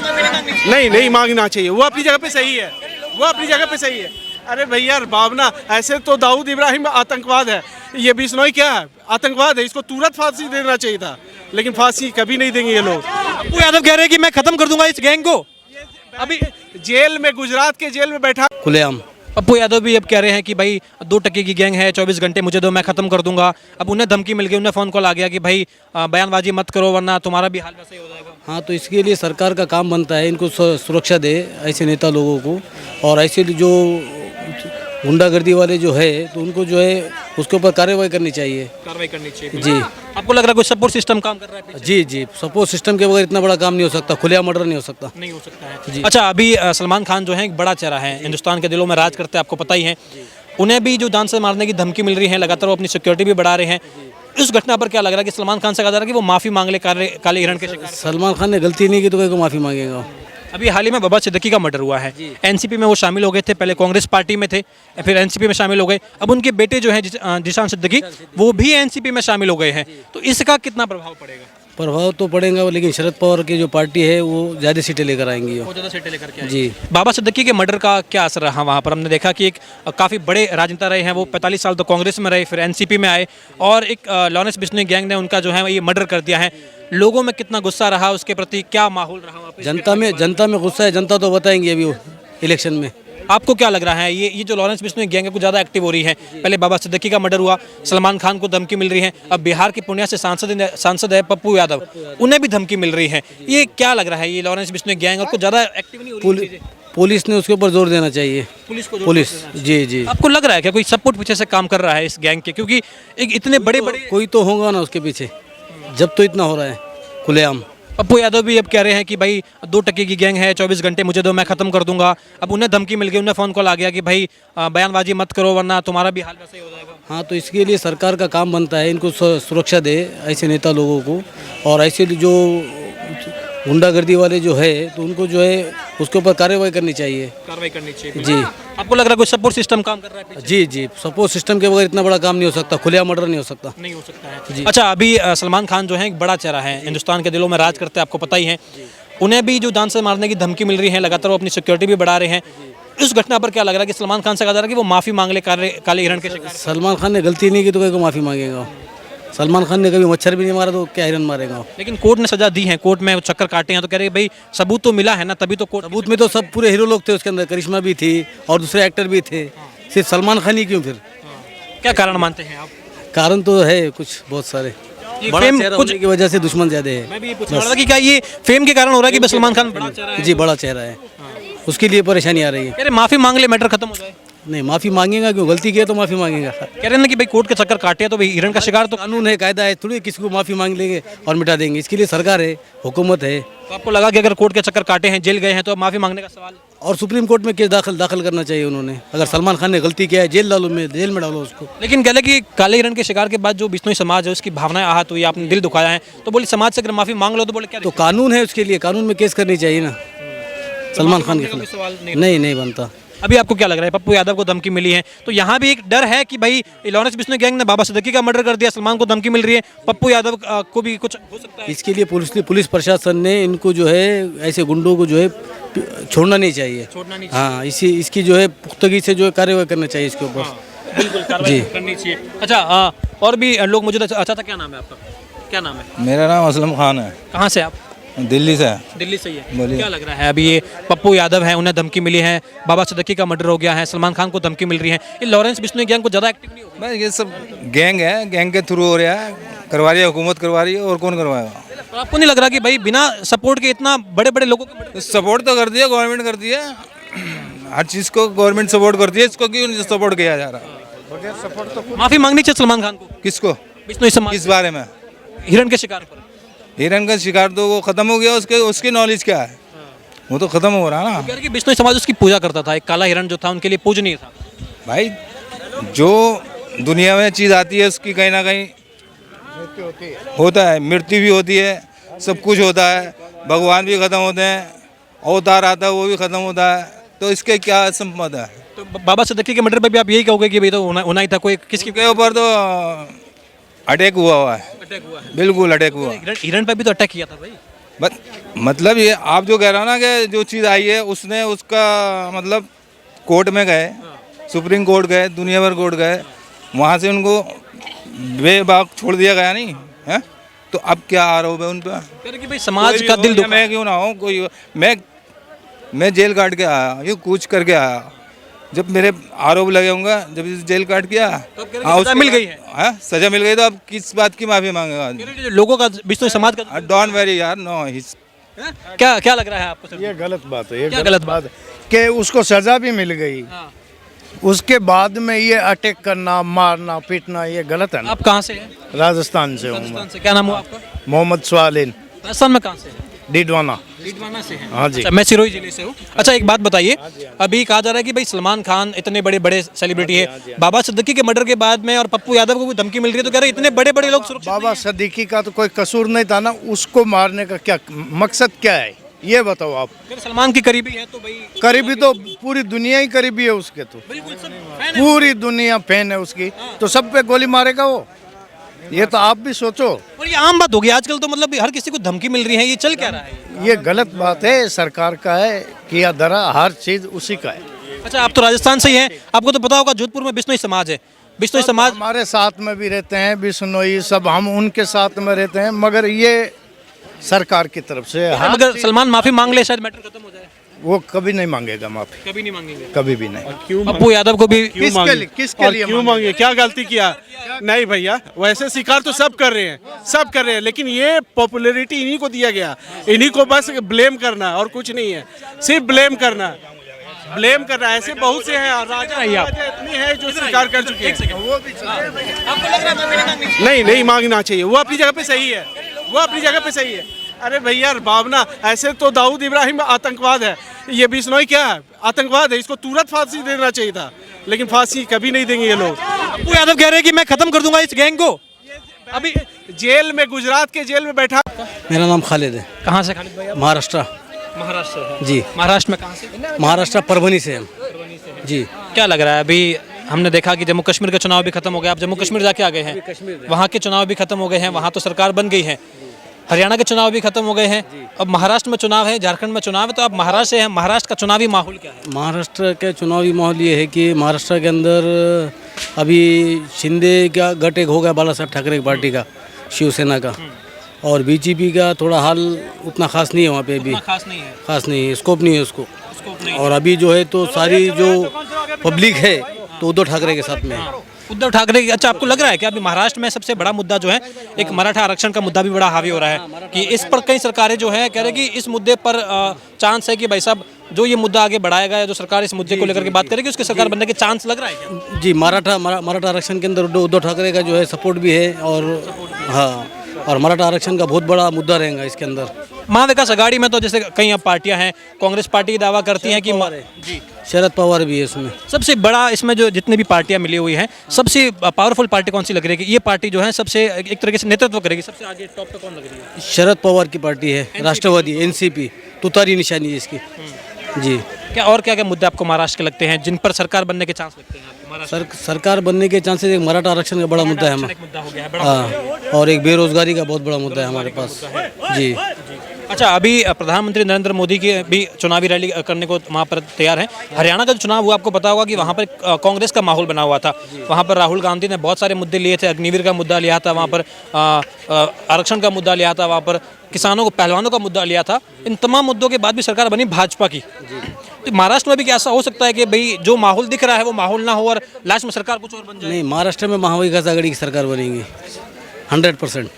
नहीं नहीं मांगना चाहिए, वो अपनी जगह पे सही है, वो अपनी जगह पे सही है। अरे भैया बाबना, ऐसे तो दाऊद इब्राहिम आतंकवाद है, ये बिश्नोई क्या है, आतंकवाद है, इसको तुरंत फांसी देना चाहिए था, लेकिन फांसी कभी नहीं देंगे ये लोग। पप्पू यादव कह रहे हैं कि मैं खत्म कर दूंगा इस गैंग को। अभी जेल में, गुजरात के जेल में बैठा खुलेआम। पप्पू यादव भी अब कह रहे हैं कि भाई 2 टके की गैंग है, 24 घंटे मुझे दो, मैं खत्म कर दूंगा। अब उन्हें धमकी मिल गई, उन्हें फ़ोन कॉल आ गया कि भाई बयानबाजी मत करो वरना तुम्हारा भी हाल वैसे ही हो जाएगा। हाँ, तो इसके लिए सरकार का काम बनता है इनको सुरक्षा दे ऐसे नेता लोगों को, और ऐसे जो गुंडागर्दी वाले जो है तो उनको जो है उसके ऊपर कार्रवाई करनी चाहिए। कार्रवाई करनी चाहिए जी। आपको लग रहा है कोई सपोर्ट सिस्टम काम कर रहा है पीछे? जी जी, सपोर्ट सिस्टम के बगैर इतना बड़ा काम नहीं हो सकता, खुलेआम मर्डर नहीं हो सकता। नहीं हो सकता है जी। अच्छा, अभी सलमान खान जो है एक बड़ा चेहरा है, हिंदुस्तान के दिलों में राज करते हैं, आपको पता ही है। उन्हें भी जो जान से मारने की धमकी मिल रही है, लगातार वो अपनी सिक्योरिटी भी बढ़ा रहे हैं। इस घटना पर क्या लग रहा है कि सलमान खान से कहा जा रहा है कि वो माफ़ी मांग ले काले हिरण के शिकार? सलमान खान ने गलती नहीं की तो कोई को माफ़ी मांगेगा। अभी हाल ही में बाबा सिद्दीकी का मर्डर हुआ है, एनसीपी में वो शामिल हो गए थे, पहले कांग्रेस पार्टी में थे, फिर एनसीपी में शामिल हो गए। अब उनके बेटे जो हैं जिशान सिद्दीकी, वो भी एनसीपी में शामिल हो गए हैं, तो इसका कितना प्रभाव पड़ेगा? प्रभाव तो पड़ेगा, लेकिन शरद पवार की जो पार्टी है वो ज़्यादा सीटें लेकर आएंगी। वो ज़्यादा सीटें लेकर के आएंगे। जी। बाबा सिद्दीकी के मर्डर का क्या असर रहा वहाँ पर? हमने देखा कि एक काफ़ी बड़े राजनेता रहे हैं, वो 45 साल तो कांग्रेस में रहे, फिर एनसीपी में आए, और एक लॉरेंस बिश्नोई गैंग ने उनका जो है ये मर्डर कर दिया है। लोगों में कितना गुस्सा रहा, उसके प्रति क्या माहौल रहा वहाँ पे? जनता में गुस्सा है, जनता तो बताएंगे अभी वो इलेक्शन में। आपको क्या लग रहा है ये जो लॉरेंस बिश्नोई गैंग है कुछ ज़्यादा एक्टिव हो रही है? पहले बाबा सिद्दीकी का मर्डर हुआ, सलमान खान को धमकी मिल रही है, अब बिहार के पूर्णिया से सांसद है पप्पू यादव, उन्हें भी धमकी मिल रही है। ये क्या लग रहा है, ये लॉरेंस बिश्नोई गैंग और कुछ ज़्यादा एक्टिव नहीं हो रही है? पुलिस ने उसके ऊपर जोर देना चाहिए। पुलिस जी जी। आपको लग रहा है क्या कोई सपोर्ट पीछे से काम कर रहा है इस गैंग के? क्योंकि एक इतने बड़े बड़े कोई तो होगा ना उसके पीछे, जब तो इतना हो रहा है खुलेआम। पप्पू यादव भी अब कह रहे हैं कि भाई 2 टके की गैंग है, 24 घंटे मुझे दो, मैं खत्म कर दूंगा। अब उन्हें धमकी मिल गई, उन्हें फ़ोन कॉल आ गया कि भाई बयानबाजी मत करो वरना तुम्हारा भी हाल वैसे ही हो जाएगा। हाँ, तो इसके लिए सरकार का काम बनता है इनको सुरक्षा दे ऐसे नेता लोगों को, और ऐसे जो गुंडागर्दी वाले जो है तो उनको जो है उसके ऊपर कार्रवाई करनी चाहिए। कार्रवाई करनी चाहिए जी। आपको लग रहा है कोई सपोर्ट सिस्टम काम कर रहा है पीछे? जी जी, सपोर्ट सिस्टम के बगैर इतना बड़ा काम नहीं हो सकता, खुलेआम मर्डर नहीं हो सकता। नहीं हो सकता है जी। अच्छा, अभी सलमान खान जो है एक बड़ा चेहरा है, हिंदुस्तान के दिलों में राज करते हैं, आपको पता ही है। उन्हें भी जो जान से मारने की धमकी मिल रही है, लगातार वो अपनी सिक्योरिटी भी बढ़ा रहे हैं। इस घटना पर क्या लग रहा है कि सलमान खान से कहा जा रहा है कि वो माफ़ी मांग ले काले हिरण के शिकार? सलमान खान ने गलती नहीं की तो कोई को माफ़ी मांगेगा। सलमान खान ने कभी मच्छर भी नहीं मारा तो क्या हिरन मारेगा? लेकिन कोर्ट ने सजा दी है, कोर्ट में चक्कर काटे हैं, तो कह रहे हैं भाई सबूत तो मिला है ना, तभी तो कोर्ट। सबूत में तो सब पूरे हीरो लोग थे उसके अंदर, करिश्मा भी थी और दूसरे एक्टर भी थे, सिर्फ सलमान खान ही क्यों फिर? क्या कारण मानते हैं आप? कारण तो है कुछ बहुत सारे, ये बड़ा फेम चेहरा कुछ होने की वजह से दुश्मन ज्यादा है। मैं भी ये पूछ रहा था कि क्या ये फेम के कारण हो रहा है कि बस सलमान खान बड़ा चेहरा है? जी, बड़ा चेहरा है, उसके लिए परेशानी आ रही है। कह रहे माफ़ी मांग ले, मैटर खत्म हो जाए। नहीं, माफ़ी मांगेगा क्यों? गलती की है तो माफ़ी मांगेगा। कह रहे हैं ना कि भाई कोर्ट के चक्कर काटे हैं तो भाई हिरण का शिकार तो। कानून है, कायदा है, थोड़ी किसी को माफ़ी मांग लेंगे और मिटा देंगे। इसके लिए सरकार है, हुकूमत है। तो आपको लगा कि अगर कोर्ट के चक्कर काटे हैं, जेल गए हैं, तो माफ़ी मांगने का सवाल? और सुप्रीम कोर्ट में केस दाखिल करना चाहिए उन्होंने। अगर सलमान खान ने गलती किया है, जेल में डालो उसको। लेकिन कह कि काले हिरण के शिकार के बाद जो बिश्नोई समाज है उसकी भावनाएं आहत हुई, आपने दिल दुखाया है, तो बोले समाज से अगर माफ़ी मांग लो तो बोले क्या तो कानून है उसके लिए, कानून में केस करनी चाहिए ना सलमान खान के खिलाफ। सवाल नहीं बनता। अभी आपको क्या लग रहा है, पप्पू यादव को धमकी मिली है तो यहाँ भी एक डर है कि भाई लॉरेंस बिश्नोई गैंग ने बाबा सिद्दीकी का मर्डर कर दिया, सलमान को धमकी मिल रही है, पप्पू यादव को भी कुछ हो सकता है? इसके लिए पुलिस प्रशासन ने इनको जो है ऐसे गुंडों को जो है छोड़ना नहीं चाहिए। हाँ, इसकी जो है पुख्तगी से जो है कार्रवाई करना चाहिए इसके ऊपर। बिल्कुल कार्रवाई करनी चाहिए। अच्छा, और भी लोग मुझे अच्छा था, क्या नाम है आपका? क्या नाम है? मेरा नाम असलम खान है। कहाँ से आप? दिल्ली से। दिल्ली से ही है। क्या लग रहा है अभी ये पप्पू यादव है, उन्हें धमकी मिली है, बाबा सिद्दीकी का मर्डर हो गया है, सलमान खान को धमकी मिल रही है, ये लॉरेंस बिश्नोई गैंग को ज़्यादा एक्टिव नहीं हो? बस ये सब गैंग है, गैंग के थ्रू हो रहा है, करवा रही है हुकूमत, करवा रही है, और कौन करवाएगा? तो आपको नहीं लग रहा कि भाई बिना सपोर्ट के इतना बड़े बड़े लोगों को? सपोर्ट तो करती है गवर्नमेंट, करती है हर चीज़ को गवर्नमेंट सपोर्ट करती है, इसको क्यों सपोर्ट किया जा रहा? माफ़ी मांगनी चाहिए सलमान खान को। किसको? बिश्नोई समाज किस बारे में? हिरण के शिकार पर। हिरन का शिकार तो वो खत्म हो गया, उसकी नॉलेज क्या है? वो तो खत्म हो रहा ना कह रहे कि बिश्नोई समाज उसकी पूजा करता था, एक काला हिरण जो था उनके लिए पूजनीय था। भाई। जो दुनिया में चीज़ आती है उसकी कहीं ना कहीं होता है, मृत्यु भी होती है, सब कुछ होता है, भगवान भी खत्म होते हैं, अवतार आता है वो भी खत्म होता है, तो इसके क्या संबंध है? तो बाबा सिद्दीकी के मर्डर पे भी आप यही कहोगे कि भाई तो होना ही था, कोई किसके के ऊपर तो अटैक हुआ है। अटैक हुआ है? बिल्कुल अटैक हुआ। हिरण पे भी तो अटैक किया था भाई। मतलब ये आप जो कह रहे हो ना कि जो चीज़ आई है उसने उसका मतलब कोर्ट में गए, सुप्रीम कोर्ट गए, दुनिया भर कोर्ट गए, वहाँ से उनको बेबाक छोड़ दिया गया नहीं है। तो अब क्या आरोप है उन पर? कह रहे कि भाई समाज का दिल दुखा। मैं क्यों ना हूँ, कोई मैं जेल काट के आया, ये कूच करके आया, जब मेरे आरोप लगे होंगे, जब इस जेल काट किया सजा मिल गई है। हाँ सजा मिल गई, तो अब किस बात की माफी मांगेगा? जो लोगों का बिश्नोई समाज का डोंट वेरी यार, नो क्या क्या लग रहा है आपको सर? ये गलत बात है, ये क्या गलत बात है कि उसको सजा भी मिल गई, उसके बाद में ये अटैक करना, मारना, पीटना, ये गलत है ना। आप कहाँ से हैं? राजस्थान से हूँ राजस्थान मैं, से। क्या नाम हुआ आपका? मोहम्मद स्वालिन, राजस्थान में कहाँ से हैं? डीडवाना। डीडवाना से हैं। हाँ जी। अच्छा, मैं सिरोही जिले से हूँ। अच्छा, एक बात बताइए, अभी कहा जा रहा है कि भाई सलमान खान इतने बड़े बड़े सेलिब्रिटी है, बाबा सिद्दीकी के मर्डर के बाद में और पप्पू यादव को भी धमकी मिल रही है, तो कह रहे हैं इतने बड़े बड़े लोग सुरक्षित बाबा सिद्दीकी का तो कोई कसूर नहीं था ना, उसको मारने का क्या मकसद क्या है ये बताओ आप। नहीं है। सलमान की करीबी है तो भाई करीबी तो पूरी दुनिया ही करीबी है उसके, तो बिल्कुल सब फैन है। पूरी दुनिया फैन है उसकी, तो सब पे गोली मारेगा वो? ये तो आप भी सोचो। और ये आम बात होगी आजकल, तो मतलब हर किसी को धमकी मिल रही है, ये चल क्या रहा है? ये गलत बात है, सरकार का है, किया धरा हर चीज उसी का है। अच्छा, आप तो राजस्थान से ही हैं, आपको तो पता होगा जोधपुर में बिश्नोई समाज है। बिश्नोई समाज हमारे साथ में भी रहते हैं, बिश्नोई सब, हम उनके साथ में रहते हैं, मगर ये सरकार की तरफ से अगर सलमान माफी मांग ले शायद मैटर खत्म हो जाए। वो कभी नहीं मांगेगा माफी, कभी नहीं मांगेंगे। कभी भी नहीं। क्यों पप्पू यादव को भी क्यों मांगे? किसके और लिए क्यों मांगे? क्या गलती किया? नहीं भैया, वैसे शिकार तो सब कर रहे हैं, सब कर रहे हैं, लेकिन ये पॉपुलैरिटी इन्हीं को दिया गया, इन्हीं को बस ब्लेम करना और कुछ नहीं है, सिर्फ ब्लेम करना, ब्लेम करना। ऐसे बहुत से हैं, राजा इतने हैं जो शिकार कर चुके हैं। नहीं नहीं मांगना चाहिए, वो अपनी जगह पे सही है, वो अपनी जगह पे सही है। अरे भैया भावना, ऐसे तो दाऊद इब्राहिम आतंकवाद है, ये बिश्नोई क्या है? आतंकवाद है, इसको तुरंत फांसी देना चाहिए था, लेकिन फांसी कभी नहीं देंगे ये लोग। पप्पू यादव कह रहे हैं कि मैं खत्म कर दूंगा इस गैंग को। अभी जेल में, गुजरात के जेल में बैठा। मेरा नाम खालिद है, कहाँ से खालिद भाई आप? महाराष्ट्र। महाराष्ट्र से जी, महाराष्ट्र में कहाँ से? महाराष्ट्र परभनी से हम। जी, क्या लग रहा है अभी? हमने देखा कि जम्मू कश्मीर का चुनाव भी खत्म हो गया, आप जम्मू कश्मीर जाके आ गए हैं, वहाँ के चुनाव भी खत्म हो गए हैं, वहाँ तो सरकार बन गई है, हरियाणा के चुनाव भी खत्म हो गए हैं, अब महाराष्ट्र में चुनाव है, झारखंड में चुनाव है, तो आप महाराष्ट्र से हैं, महाराष्ट्र का चुनावी माहौल क्या है? महाराष्ट्र के चुनावी माहौल ये है कि महाराष्ट्र के अंदर अभी शिंदे का गट एक हो गया, बाला साहब ठाकरे की पार्टी का, शिवसेना का, और बीजेपी का थोड़ा हाल उतना खास नहीं है वहाँ पे अभी, खास नहीं है, खास नहीं है, स्कोप नहीं है उसको। और अभी जो है तो सारी जो पब्लिक है तो उद्धव ठाकरे के साथ में है। उद्धव ठाकरे। अच्छा, आपको लग रहा है कि अभी महाराष्ट्र में सबसे बड़ा मुद्दा जो है, एक मराठा आरक्षण का मुद्दा भी बड़ा हावी हो रहा है, कि इस पर कई सरकारें जो है कह रहे कि इस मुद्दे पर चांस है कि भाई साहब जो ये मुद्दा आगे बढ़ाएगा या जो सरकार इस मुद्दे को लेकर के बात करेगी उसकी सरकार बनने के चांस लग रहा है क्या? जी, मराठा आरक्षण के अंदर उद्धव ठाकरे का जो है सपोर्ट भी है, और हाँ, और मराठा आरक्षण का बहुत बड़ा मुद्दा रहेगा इसके अंदर। महाविकास अघाड़ी में तो जैसे कई अब पार्टियां हैं, कांग्रेस पार्टी दावा करती है कि जी शरद पवार भी है इसमें। सबसे बड़ा इसमें जो जितनी भी पार्टियां मिली हुई हैं, सबसे पावरफुल पार्टी कौन सी लग रही है कि ये पार्टी जो है सबसे एक तरीके से नेतृत्व करेगी, सबसे आगे टॉप पे कौन लग रही है? शरद पवार की पार्टी है, राष्ट्रवादी, एनसीपी, तुतारी निशानी है इसकी। जी, क्या और क्या क्या मुद्दे आपको महाराष्ट्र के लगते हैं जिन पर सरकार बनने के चांस लगते हैं आपको महाराष्ट्र? सरकार बनने के चांसेस, एक मराठा आरक्षण का बड़ा मुद्दा है हमारा, एक मुद्दा हो गया है बड़ा। हाँ, और एक बेरोजगारी का बहुत बड़ा मुद्दा है हमारे पास। जी। अच्छा, अभी प्रधानमंत्री नरेंद्र मोदी की भी चुनावी रैली करने को वहाँ पर तैयार हैं। हरियाणा का जो चुनाव हुआ, आपको पता होगा कि वहाँ पर कांग्रेस का माहौल बना हुआ था, वहाँ पर राहुल गांधी ने बहुत सारे मुद्दे लिए थे, अग्निवीर का मुद्दा लिया था, वहाँ पर आरक्षण का मुद्दा लिया था, वहाँ पर किसानों को, पहलवानों का मुद्दा लिया था। इन तमाम मुद्दों के बाद भी सरकार बनी भाजपा की। तो महाराष्ट्र में भी क्या ऐसा हो सकता है कि भाई जो माहौल दिख रहा है वो माहौल ना हो और लास्ट में सरकार कुछ और बन जाए? नहीं, महाराष्ट्र में महाविकास आघाड़ी की सरकार बनेगी 100%।